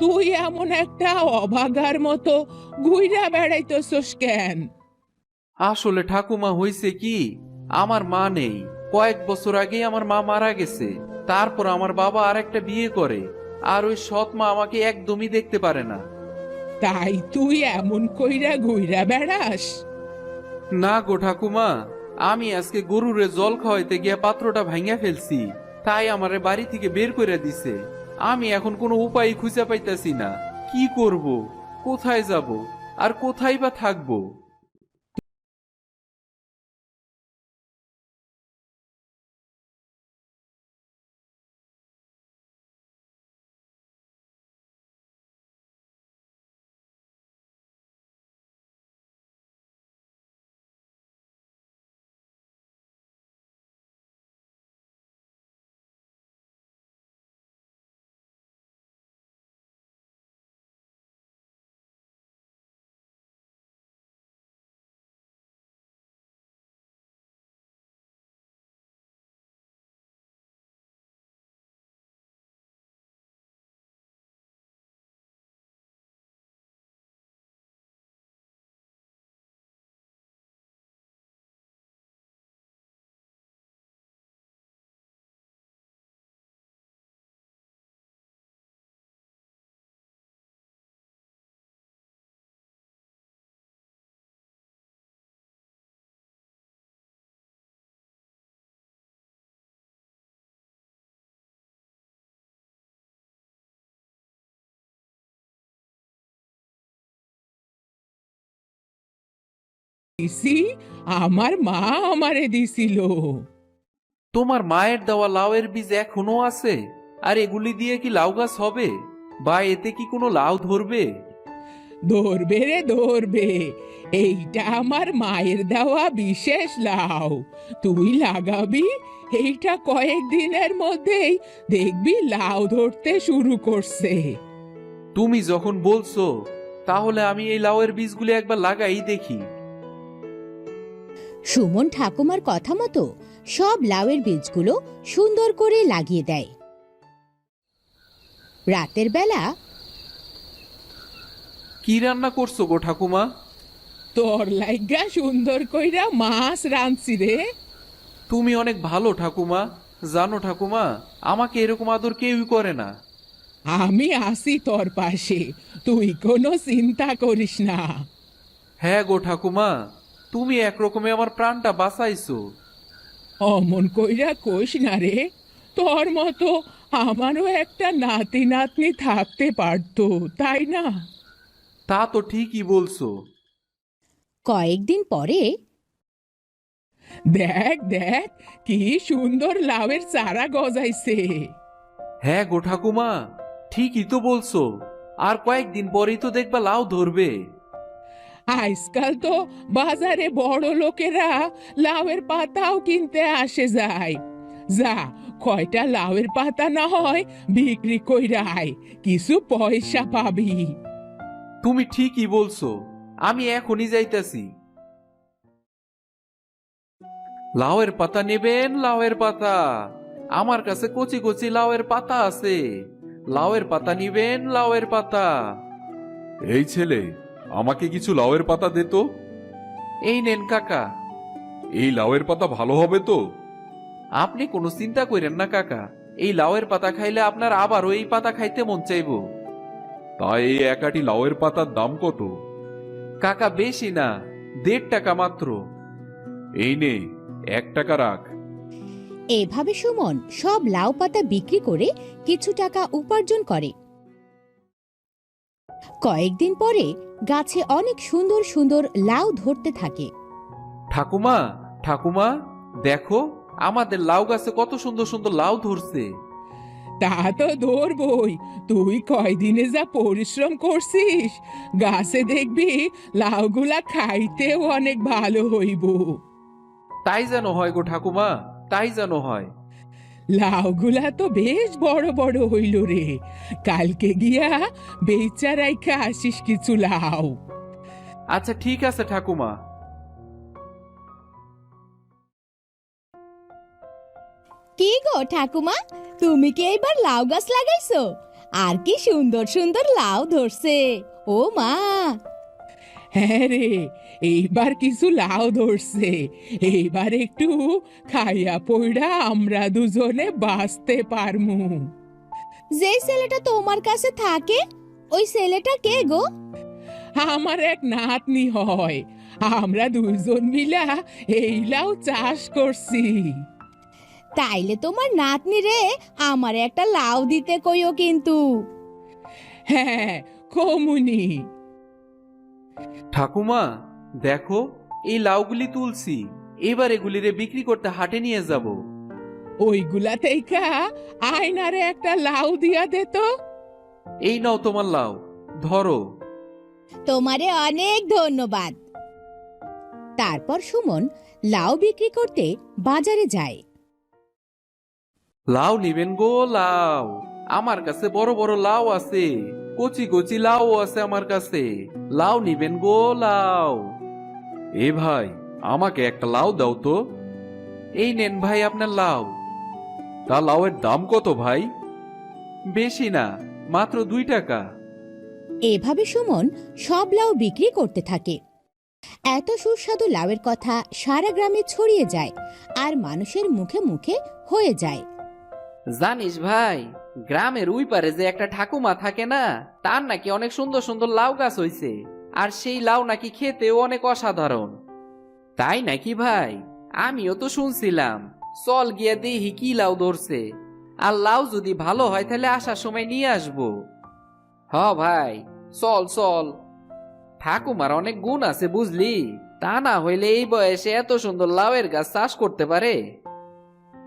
তুই এমন একটা অভাগার মতো ঘুইরা বেড়াইতেছস কেন? আসলে ঠাকুমা, হইছে কি, আমার মা নেই। কয়েক বছর আগে আমার মা মারা গেছে। তারপর আমার বাবা আর একটা বিয়ে করে। আর ওই সৎ মা আমাকে একদমই দেখতে পারে না। তাই তুই এমন কইরা ঘুইরা বেড়াস? না গো ঠাকুমা, আমি আজকে গরুরে জল খাওয়াইতে গিয়া পাত্রটা ভাঙিয়া ফেলছি, তাই আমারে বাড়ি থেকে বের করে দিছে। আমি এখন কোনো উপায় খুঁজে পাইতাছি না, কি করব, কোথায় যাব, আর কোথায় বা থাকবো। দিছি, আমার মা আমারে দিছিল। তোমার মায়ের দেওয়া লাউয়ের বীজ এখনো আছে? আর এগুলি দিয়ে কি লাউ গাছ হবে, বা এতে কি কোনো লাউ ধরবে? ধরবে রে ধরবে, এইটা আমার মায়ের দেওয়া বিশেষ লাউ। তুই লাগাবি, এইটা কয়েকদিনের মধ্যেই দেখবি লাউ ধরতে শুরু করছে। তুমি যখন বলছো, তাহলে আমি এই লাউয়ের বীজগুলি একবার লাগাই দেখি। সুমন ঠাকুমার কথা মতো সব লাউয়ের বীজগুলো সুন্দর করে লাগিয়ে দেয়। রাতের বেলা কি রান্না করছো গো ঠাকুমা? তোর লাইগা সুন্দর কইরা মাছ রাঁধছি রে। তুমি অনেক ভালো ঠাকুমা। জানো ঠাকুমা, আমাকে এরকম আদর কেউই করে না। আমি আছি তোর পাশে, তুই কোনো চিন্তা করিস না। হ্যাঁ গো ঠাকুমা, তুমি একরকমে আমার প্রাণটা বাঁচাইছো। অমন কইরা কইস না রে, তোর মতো আমারও একটা নাতি নাতনি থাকতে পারতো, তাই না? তা তো ঠিকই বলছো। কয়েকদিন পরে দেখ দেখ, কি সুন্দর লাউয়ের চারা গজাইছে। হ্যাঁ গো ঠাকুমা, ঠিকই তো বলছো। আর কয়েকদিন পরেই তো দেখবা লাউ ধরবে। আজকাল তো বাজারে বড় লোকেরা লাউয়ের পাতাও কিনতে আসে যায়। যা, কয়টা লাউয়ের পাতা না হয় বিক্রি কইরা আয়, কিছু পয়সা পাবি। তুমি ঠিকই বলছো, আমি এখনই যাইতাছি। লাউয়ের পাতা নেবেন? লাউয়ের পাতা আমার কাছে কচি কচি লাউয়ের পাতা আছে। লাউয়ের পাতা নিবেন? লাউয়ের পাতা। এই ছেলে, আমাকে কিছু লাউয়ের পাতা দে তো। এই নেন কাকা। এই লাউয়ের পাতা ভালো হবে তো? আপনি কোনো চিন্তা করেন না কাকা, এই লাউয়ের পাতা খাইলে আপনার আবারও এই পাতা খাইতে মন চাইবো। তাই এই একাটি লাউয়ের পাতার দাম কত? কাকা বেশি না, 1.5 টাকা মাত্র। এই নে, 1 টাকা রাখ। এভাবে সুমন সব লাউ পাতা বিক্রি করে কিছু টাকা উপার্জন করে। কয়েকদিন পরে গাছে অনেক সুন্দর সুন্দর লাউ ধরতে থাকে। ঠাকুমা, ঠাকুমা, দেখো আমাদের লাউ গাছে কত সুন্দর সুন্দর লাউ ধরছে। তা তো ধরবই, তুই কয়দিনে যা পরিশ্রম করছিস, গাছে দেখবি লাউগুলা খাইতেও অনেক ভালো হইব। তাই যেন হয় গো ঠাকুমা, তাই যেন হয়। লাউগুলা তো বেশ বড় বড় হইল রে, কালকে গিয়া বেচা রাইখা আসিস কিছু লাউ। আচ্ছা ঠিক আছে ঠাকুমা। কি গো ঠাকুমা, তুমি কি এইবার লাউ গাছ লাগাইছো? আর কি সুন্দর সুন্দর লাউ ধরছে, ও মা। হ্যাঁ রে, এইবার কিছু লাউ ধরছে, এইবার একটু খাইয়া পইড়া আমরা দুজনে বাঁচতে পারমু। যেই ছেলেটা তোমার কাছে থাকে ওই ছেলেটা কে গো? আমার এক নাতনি হয়। আমরা দুইজন মিলা এই লাউ চাষ করছি। তাইলে তোমার নাতনি রে আমার একটা লাউ দিতে কইও কিন্তু। হ্যাঁ, কমুনি। ঠাকুমা দেখো, এই লাউগুলি তুলছি, এবার এগুলিরে বিক্রি করতে হাটে নিয়ে যাব। ওইগুলা থেইকা আয়নারে একটা লাউ দিয়া দে তো। এই নাও তোমার লাউ, ধরো। তোমারে অনেক ধন্যবাদ। তারপর সুমন লাউ বিক্রি করতে বাজারে যায়। লাউ নিবেন গো লাউ, আমার কাছে বড় বড় লাউ আছে, কচি কচি লাউ আছে আমার কাছে, লাউ নিবেন গো লাউ। এ ভাই, আমাকে একটা লাউ দাও তো। এই নেন ভাই আপনার লাউ। তা লাউয়ের দাম কত ভাই? বেশি না, মাত্র 2 টাকা। এভাবে সুমন সব লাউ বিক্রি করতে থাকে। এত সুস্বাদু লাউয়ের কথা সারা গ্রামে ছড়িয়ে যায় আর মানুষের মুখে মুখে হয়ে যায়। জানিস ভাই, গ্রামের ওই পারে যে একটা ঠাকুমা থাকে না, তার নাকি অনেক সুন্দর সুন্দর লাউ গাছ হইছে, আর সেই লাউ নাকি খেতেও অনেক অসাধারণ। তাই নাকি ভাই? আমিও তো শুনছিলাম। চল গিয়ে দেখি কি লাউ ধরছে, আর লাউ যদি ভালো হয় তাহলে আসার সময় নিয়ে আসবো। হ ভাই, চল চল। ঠাকুমার অনেক গুণ আছে বুঝলি, তা না হইলে এই বয়সে এত সুন্দর লাউয়ের গাছ চাষ করতে পারে।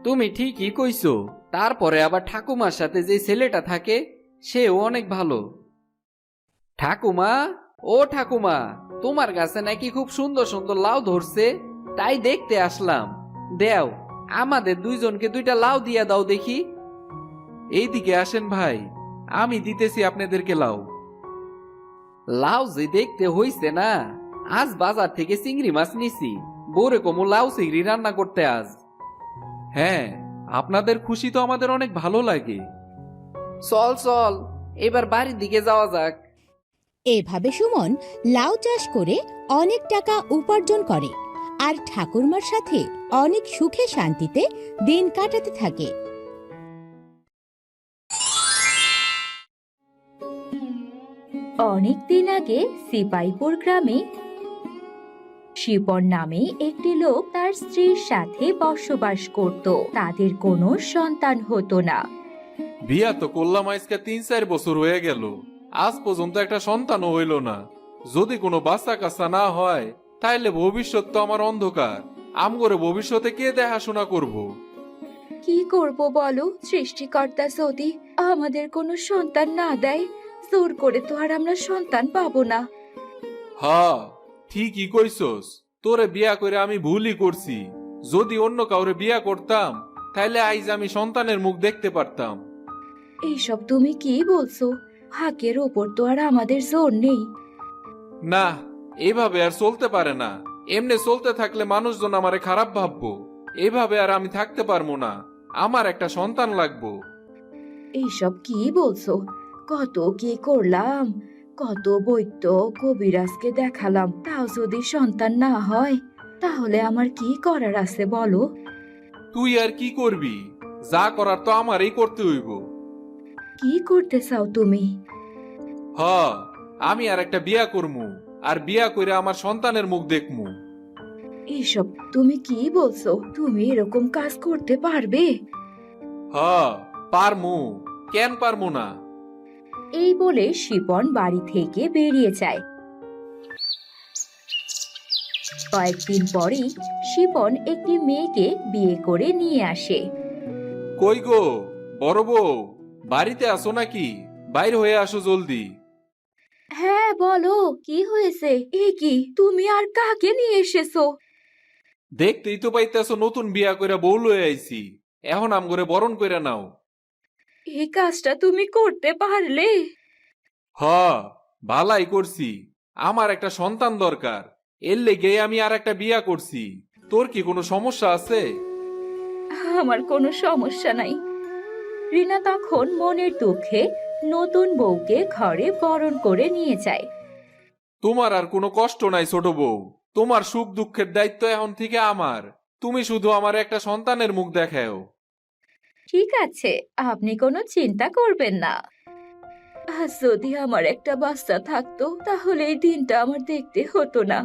তুমি ঠিকই কইছো। তারপরে আবার ঠাকুমার সাথে যে ছেলেটা থাকে সেও অনেক ভালো। ঠাকুমা, ও ঠাকুমা, তোমার কাছে নাকি খুব সুন্দর সুন্দর লাউ ধরছে, তাই দেখতে আসলাম। দেও, আমাদের দুইজনকে 2টা লাউ দিয়া দাও দেখি। এইদিকে আসেন ভাই, আমি দিতেছি আপনাদেরকে লাউ। লাউ যে দেখতে হইছে না, আজ বাজার থেকে চিংড়ি মাছ নিছি, বোরে কমু লাউ চিংড়ি রান্না করতে আজ। হ্যাঁ, আপনাদের খুশি তো আমাদের অনেক ভালো লাগে। চল চল, এবার বাড়ির দিকে যাওয়া যাক। এভাবে সুমন লাউ চাষ করে অনেক টাকা উপার্জন করে আর ঠাকুরমার সাথে অনেক সুখে শান্তিতে দিন কাটাতে থাকে। অনেক দিন আগে সিপাইপুর গ্রামে শিপন নামে একটি লোক তার স্ত্রীর সাথে বসবাস করত। তাদের কোনো সন্তান হতো না। বিয়া তো করলাম আজকে 3-4 বছর হয়ে গেল, আজ পর্যন্ত একটা সন্তানও হইল না। যদি কোনো বাচ্চা কাচ্চা না হয় তাইলে ভবিষ্যৎ তো আমার অন্ধকার। আমগরে ভবিষ্যতে কে দেখাশোনা করব? কি করব বলো, সৃষ্টিকর্তা যদি আমাদের কোনো সন্তান না দেয়, জোর করে তো আর আমরা সন্তান পাবো না। হ্যাঁ, ঠিকই কইছস। তোরে বিয়া করে আমি ভুলই করছি। যদি অন্য কাউরে বিয়া করতাম তাইলে আইজ আমি সন্তানের মুখ দেখতে পারতাম। এইসব তুমি কি বলছো? ভাগ্যের ওপর তো আর আমাদের জোর নেই। না, এভাবে আর চলতে পারে না। এমনি চলতে থাকলে মানুষজন আমারে খারাপ ভাববো। এভাবে আর আমি থাকতে পারবো না। আমার একটা সন্তান লাগবো। এইসব কি বলছো? কত কি করলাম, কত বৈদ্য কবিরাজকে দেখালাম, তাও যদি সন্তান না হয় তাহলে আমার কি করার আছে বলো? তুই আর কি করবি? যা করার তো আমারই করতে হইব। কি করতে চাও তুমি? হ, আমি আর একটা বিয়া করমু, আর বিয়া করে আমার সন্তানের মুখ দেখমু। এইসব তুমি কি বলছো? তুমি এরকম কাজ করতে পারবে? হ, পারমু। কেন পারমু না? এই বলে শিপন বাড়ি থেকে বেরিয়ে যায়। কয়েকদিন পরেই শিপন একটি মেয়েকে বিয়ে করে নিয়ে আসে। কই গো বড় বউ, বাড়িতে আসো নাকি? বাইর হয়ে আসো জলদি। হ্যাঁ বলো, কি হয়েছে? এ কি, তুমি আর কাকে নিয়ে এসেছো? দেখতেই তো পাইতেছো নতুন বিয়া কইরা বউ লয়ে আইছি। এখন আমগরে বরণ কইরা নাও। এই কাজটা তুমি করতে পারলে? হ, ভালাই করছি। আমার একটা সন্তান দরকার, এর লেগে আমি আর একটা বিয়া করছি। তোর কি কোনো সমস্যা আছে? আমার কোনো সমস্যা নাই। রিনা তখন মনের দুঃখে নতুন বউকে ঘরে বরণ করে নিয়ে যায়। তোমার আর কোনো কষ্ট নাই ছোট বউ। তোমার সুখ দুঃখের দায়িত্ব এখন থেকে আমার। তুমি শুধু আমার একটা সন্তানের মুখ দেখাও। ঠিক আছে, আপনি কোনো চিন্তা করবেন না। আজ যদি আমার একটা বাচ্চা থাকতো তাহলে এই দিনটা আমার দেখতে হতো না।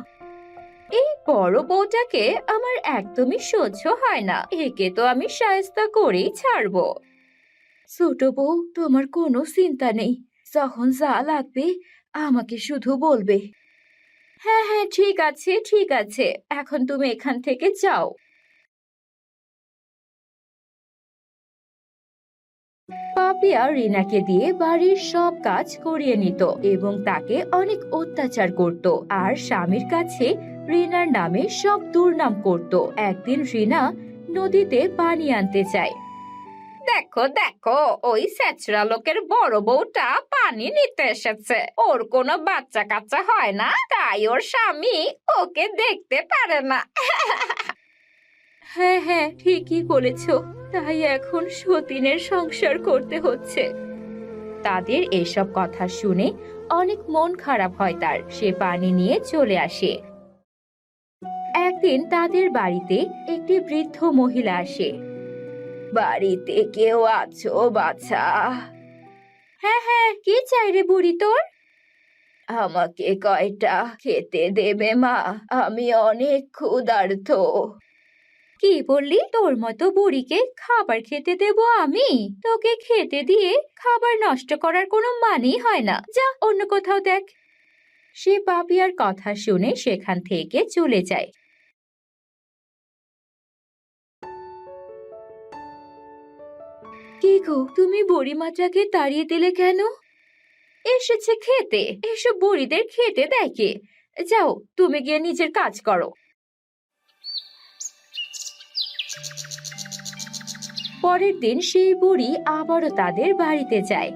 এই বড় বউটাকে আমার একদমই সহ্য হয় না, একে তো আমি শায়েস্তা করেই ছাড়বো। ছোট বউ, তোমার কোনো চিন্তা নেই, যখন যা লাগবে আমাকে শুধু বলবে। হ্যাঁ হ্যাঁ, ঠিক আছে ঠিক আছে, এখন তুমি এখান থেকে যাও। পাপিয়া রিনাকে দিয়ে বাড়ির সব কাজ করিয়ে নিত এবং তাকে অনেক অত্যাচার করত আর স্বামীর কাছে রিনার নামে সব দুর্নাম করত। একদিন রিনা নদীতে পানি আনতে চায়। দেখো দেখো, ওই ছেঁচড়া লোকের বড় বউটা পানি নিতে এসেছে। ওর কোনো বাচ্চা কাচ্চা হয় না, তাই ওর স্বামী ওকে দেখতে পারে না। হ্যাঁ হ্যাঁ, ঠিকই বলেছো, তাই এখন সতীনের সংসার করতে হচ্ছে। তাদের এসব কথা শুনে অনেক মন খারাপ হয় তার। সে পানি নিয়ে চলে আসে। একদিন তাদের বাড়িতে একটি বৃদ্ধ মহিলা আসে। বাড়িতে কেউ আছো বাছা? হ্যাঁ হ্যাঁ, কি চাই রে বুড়ি তোর? আমাকে কয়টা খেতে দেবে মা, আমি অনেক ক্ষুধার্ত। কি বললি? তোর মতো বুড়িকে খাবার খেতে দেব আমি? তোকে খেতে দিয়ে খাবার নষ্ট করার কোনো মানেই হয় না, যা অন্য কোথাও দেখ। সে পাপিয়ার কথা শুনে সেখান থেকে চলে যায়। কি গো, তুমি বুড়িমাটাকে তাড়িয়ে দিলে কেন? এসেছে খেতে, এসব বুড়িদের খেতে দেয় কে? যাও, তুমি গিয়ে নিজের কাজ করো। পরের দিন সেই বুড়ি আবারও তাদের বাড়িতে যায়।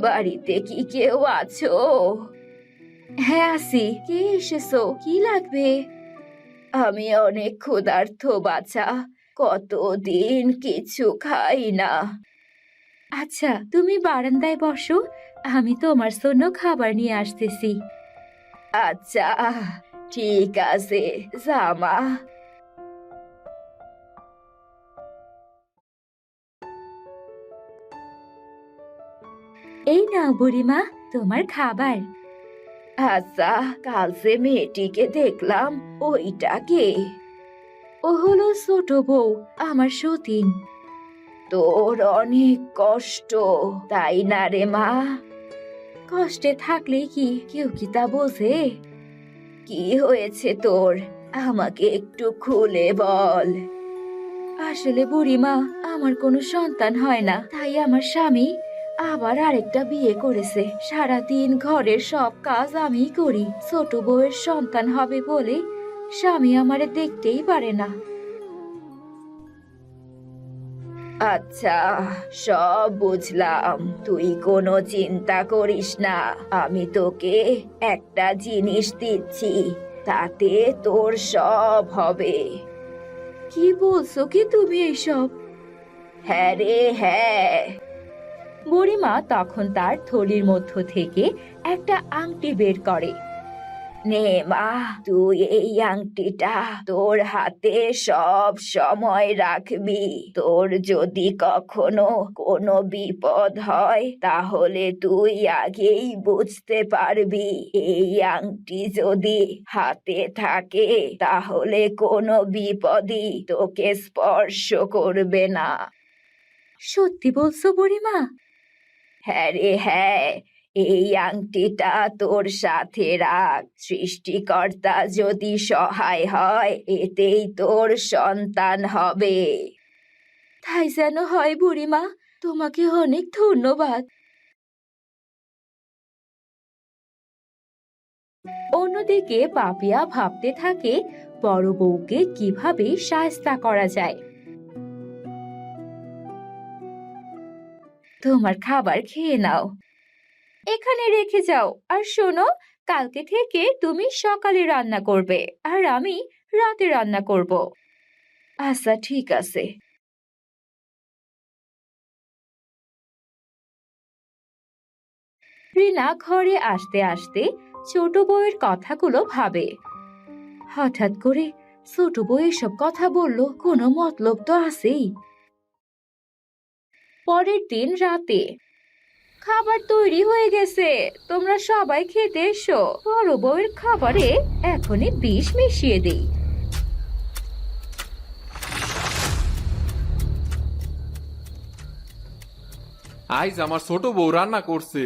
বাড়িতে কি কেউ আছো? হ্যাঁ আছি, কে এসেছো, কি লাগবে? আমি অনেক ক্ষুধার্ত বাছা, কতদিন কিছু খাই না। আচ্ছা, তুমি বারান্দায় বসো, আমি তোমার জন্য খাবার নিয়ে আসতেছি। আচ্ছা ঠিক আছে, জামা। এই নাও বুড়িমা, তোমার খাবার। আচ্ছা, কাল যে মেয়েটিকে দেখলাম, ওইটা কে? ও হলো ছোট বউ, আমার সতীন। তোর অনেক কষ্ট, তাই না রে মা? কষ্টে থাকলে কি কেউ কি তা বোঝে? কি হয়েছে তোর, আমাকে একটু খুলে বল। আসলে বুড়িমা, আমার কোনো সন্তান হয় না, তাই আমার স্বামী আবার আরেকটা বিয়ে করেছে। সারাদিন ঘরের সব কাজ আমিই করি। ছোট বউয়ের সন্তান হবে বলে স্বামী আমারে দেখতেই পারে না। আচ্ছা, সব বুঝলাম, তুই কোনো চিন্তা করিস না। আমি তোকে একটা জিনিস দিচ্ছি, তাতে তোর সব হবে। কি বলছো কি তুমি এইসব? হ্যাঁ রে হ্যাঁ। বুড়িমা তখন তার থলির মধ্য থেকে একটা আংটি বের করে। নে মা, তুই এই আংটিটা তোর হাতে সব সময় রাখবি। তোর যদি কখনো কোনো বিপদ হয় তাহলে তুই আগেই বুঝতে পারবি। এই আংটি যদি হাতে থাকে তাহলে কোনো বিপদই তোকে স্পর্শ করবে না। সত্যি বলছো বুড়িমা? হ্যাঁ রে হ্যাঁ, এই আংটিটা তোর সাথে রাখ। সৃষ্টিকর্তা যদি সহায় হয়, এতেই তোর সন্তান হবে। তাই যেন হয় বুড়িমা, তোমাকে অনেক ধন্যবাদ। অন্যদিকে পাপিয়া ভাবতে থাকে বড় বউকে কিভাবে শায়েস্তা করা যায়। তোমার খাবার খেয়ে নাও, এখানে রেখে যাও। আর শোনো, কালকে থেকে তুমি সকালে রান্না করবে আর আমি রাতে রান্না করব। আচ্ছা ঠিক আছে। রিনা ঘরে আসতে আসতে ছোট বউয়ের কথাগুলো ভাবে। হঠাৎ করে ছোট বউ এসব কথা বললো, কোনো মতলব তো আছেই। পরের দিন রাতে খাবার তৈরি হয়ে গেছে, তোমরা সবাই খেতে এসো। বড় বউয়ের খাবারে এখনই বিষ মিশিয়ে দেই। আইজ আমার ছোট বউ রান্না করছে,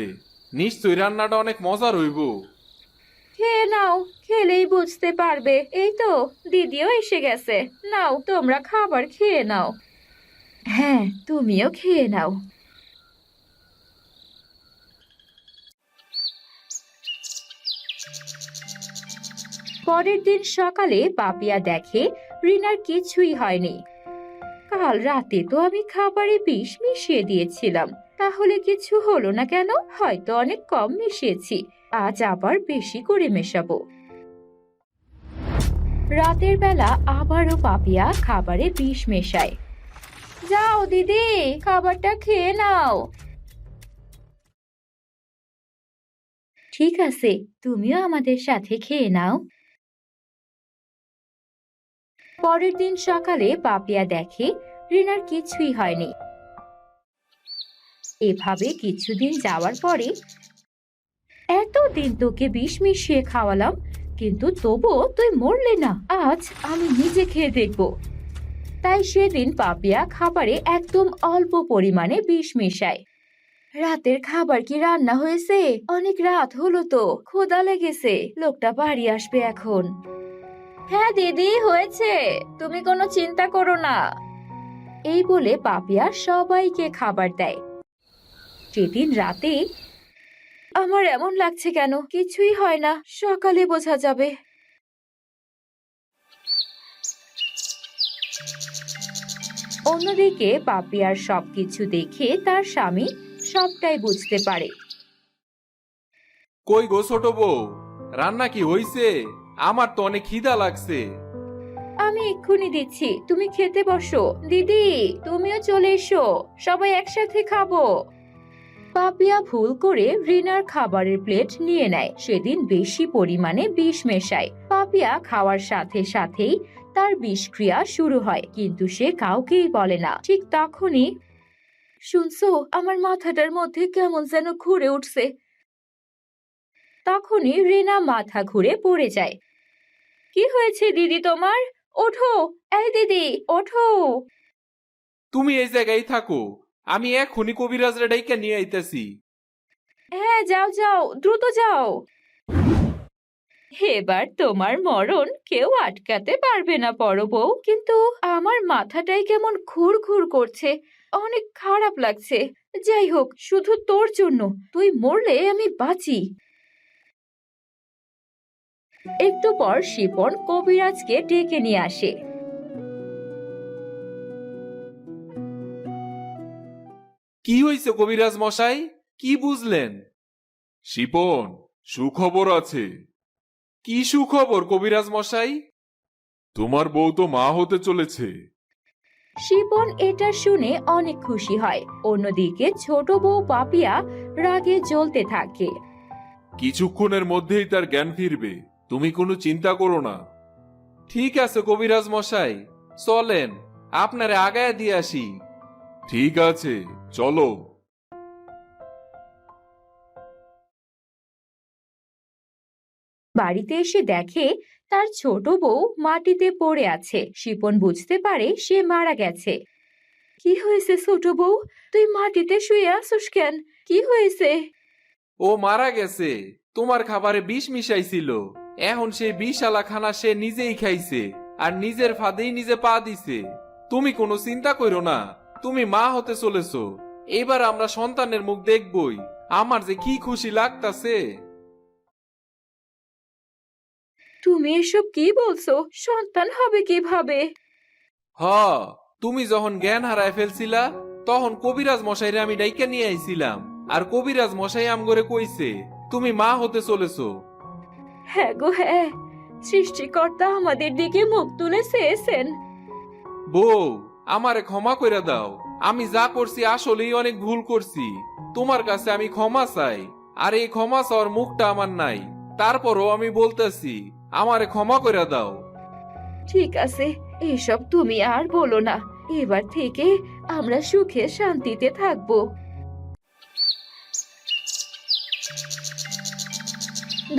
নিশ্চয়ই রান্নাটা অনেক মজার হইব। খেয়ে নাও, খেলেই বুঝতে পারবে। এই তো দিদিও এসে গেছে, নাও তোমরা খাবার খেয়ে নাও। হ্যাঁ, তুমিও খেয়ে নাও। পরের দিন সকালে পাপিয়া দেখে রিনার কিছুই হয়নি। কাল রাতে তো আমি খাবারে বিষ মিশিয়ে দিয়েছিলাম, তাহলে কিছু হলো না কেন? হয়তো অনেক কম মিশিয়েছি, আজ আবার বেশি করে মেশাবো। রাতের বেলা আবারও পাপিয়া খাবারে বিষ মেশায়। যাও দিদি, খাবারটা খেয়ে নাও। ঠিক আছে, তুমিও আমাদের সাথে খেয়ে নাও। পরের দিন সকালে পাপিয়া দেখে রিনার কিছুই হয়নি। এভাবে কিছুদিন যাওয়ার পরে, এতদিন তোকে বিষ মিশিয়ে খাওয়ালাম, কিন্তু তবুও তুই মরলি না। আজ আমি নিজে খেয়ে দেখব। তাই সেদিন পাপিয়া খাবারে একদম অল্প পরিমাণে বিষ মেশায়। রাতের খাবার কি রান্না হয়েছে? অনেক রাত হলো তো, ক্ষুধা লেগেছে, লোকটা বাড়ি আসবে এখন। হ্যাঁ দিদি, হয়েছে, তুমি কোনো চিন্তা করো না। এই বলে পাপিয়া সবাইকে খাবার দেয়। সেদিন রাতে, আমার এমন লাগছে কেন? কিছুই হয় না, সকালে বোঝা যাবে। অন্যদিকে পাপিয়ার সবকিছু দেখে তার স্বামী সবটাই বুঝতে পারে। কই গো ছোট বউ, রান্না কি হইছে? আমার তো অনেক খিদা লাগছে। আমি এক্ষুনি দিচ্ছি, তুমি খেতে বসো। দিদি, তুমিও চলে এসো, সবাই একসাথে খাবো। পাপিয়া ভুল করে রিনার খাবারের প্লেট নিয়ে নেয়। সেদিন বেশি পরিমাণে বিষ মেশায়। পাপিয়া খাওয়ার সাথে সাথেই তার বিষক্রিয়া শুরু হয়, কিন্তু সে কাউকেই বলে না। ঠিক তখনই, শুনছো, আমার মাথাটার মধ্যে কেমন যেন ঘুরে উঠছে। তখনই রিনা মাথা ঘুরে পড়ে যায়। কি হয়েছে দিদি তোমার? ওঠো, এই দিদি ওঠো। তুমি এই জায়গায় থাকো, আমি এখনই কবিরাজরে ডাইকা নিয়ে আইতাছি। হ্যাঁ, যাও যাও, দ্রুত যাও। এবার তোমার মরণ কেউ আটকাতে পারবে না বড় বউ। কিন্তু আমার মাথাটাই কেমন ঘুর ঘুর করছে, অনেক খারাপ লাগছে। যাই হোক, শুধু তোর জন্য, তুই মরলে আমি বাঁচি। একটু পর শিপন কবিরাজকে ডেকে নিয়ে আসে। কি হইছে কবিরাজ মশাই, কি বুঝলেন? শিপন, সুখবর আছে। কি সুখবর কবিরাজ মশাই? তোমার বউ তো মা হতে চলেছে। শিপন এটা শুনে অনেক খুশি হয়। অন্যদিকে ছোট বউ পাপিয়া রাগে জ্বলতে থাকে। কিছুক্ষণের মধ্যেই তার জ্ঞান ফিরবে, তুমি কোনো চিন্তা করো না। ঠিক আছে কবিরাজ মশাই, চলেন আপনারে আগায় দিয়ে আসি। ঠিক আছে, চলো। বাড়িতে এসে দেখে তার ছোট বউ মাটিতে পড়ে আছে। শিপন বুঝতে পারে সে মারা গেছে। কি হয়েছে ছোট বউ, তুই মাটিতে শুয়ে আছিস কেন? কি হয়েছে? ও মারা গেছে, তোমার খাবারে বিষ মিশাইছিল। এখন সেই বিষালা খানা সে নিজেই খাইছে, আর নিজের ফাঁদেই নিজে পা দিছে। তুমি কোনো চিন্তা করো না, তুমি মা হতে চলেছো। এবার আমরা সন্তানের মুখ দেখবই। আমার যে কি খুশি লাগতাছে। তুমি এসব কি বলছো? সন্তান হবে কিভাবে? হ, তুমি যখন জ্ঞান হারায় ফেলছিলা, তখন কবিরাজ মশাইরে আমি ডাইকা নিয়ে আইছিলাম, আর কবিরাজ মশাই আমগরে কইছে তুমি মা হতে চলেছো। হ্যাঁ গো হ্যাঁ, সৃষ্টিকর্তা আমাদের দিকে মুখ তুলে চেয়েছেন। বউ, আমারে ক্ষমা কইরা দাও। আমি যা করছি আসলেই অনেক ভুল করছি। তোমার কাছে আমি ক্ষমা চাই, আর এই ক্ষমা চাওয়ার মুখটা আমার নাই। তারপরও আমি বলতেছি, আমারে ক্ষমা কইরা দাও। ঠিক আছে, এসব তুমি আর বলো না। এবার থেকে আমরা সুখে শান্তিতে থাকবো।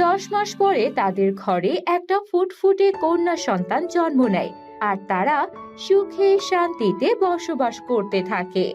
10 মাস পরে তাদের ঘরে একটা ফুটফুটে কন্যা সন্তান জন্ম নেয়, আর তারা সুখে শান্তিতে বসবাস করতে থাকে।